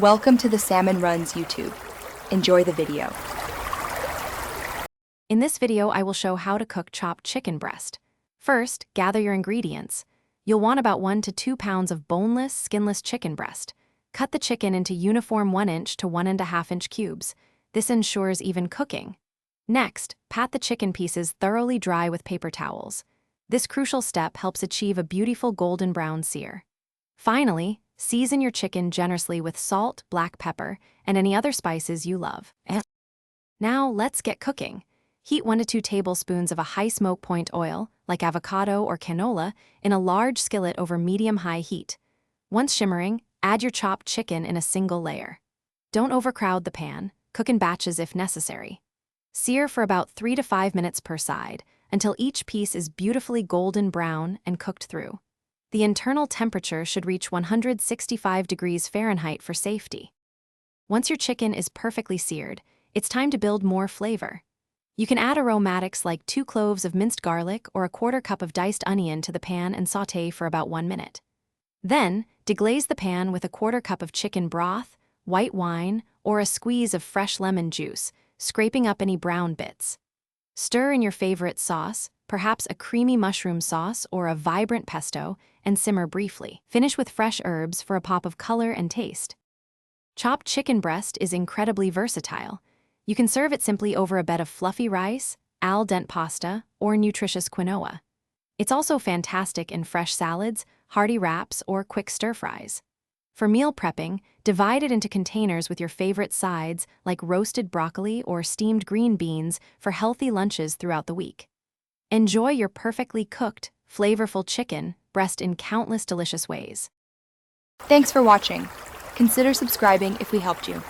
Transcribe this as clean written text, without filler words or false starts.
Welcome to the Salmon Runs YouTube. Enjoy the video. In this video, I will show how to cook chopped chicken breast. First, gather your ingredients. You'll want about 1 to 2 pounds of boneless, skinless chicken breast. Cut the chicken into uniform 1-inch to 1.5-inch cubes. This ensures even cooking. Next, pat the chicken pieces thoroughly dry with paper towels. This crucial step helps achieve a beautiful golden brown sear. Finally, season your chicken generously with salt, black pepper, and any other spices you love. Now, let's get cooking. Heat 1 to 2 tablespoons of a high smoke point oil, like avocado or canola, in a large skillet over medium-high heat. Once shimmering, add your chopped chicken in a single layer. Don't overcrowd the pan. Cook in batches if necessary. Sear for about 3 to 5 minutes per side, until each piece is beautifully golden brown and cooked through. The internal temperature should reach 165 degrees Fahrenheit for safety. Once your chicken is perfectly seared, it's time to build more flavor. You can add aromatics like 2 cloves of minced garlic or a 1/4 cup of diced onion to the pan and sauté for about 1 minute. Then, deglaze the pan with a 1/4 cup of chicken broth, white wine, or a squeeze of fresh lemon juice, scraping up any brown bits. Stir in your favorite sauce, perhaps a creamy mushroom sauce or a vibrant pesto, and simmer briefly. Finish with fresh herbs for a pop of color and taste. Chopped chicken breast is incredibly versatile. You can serve it simply over a bed of fluffy rice, al dente pasta, or nutritious quinoa. It's also fantastic in fresh salads, hearty wraps, or quick stir-fries. For meal prepping, divide it into containers with your favorite sides like roasted broccoli or steamed green beans for healthy lunches throughout the week. Enjoy your perfectly cooked, flavorful chicken breast in countless delicious ways. Thanks for watching. Consider subscribing if we helped you.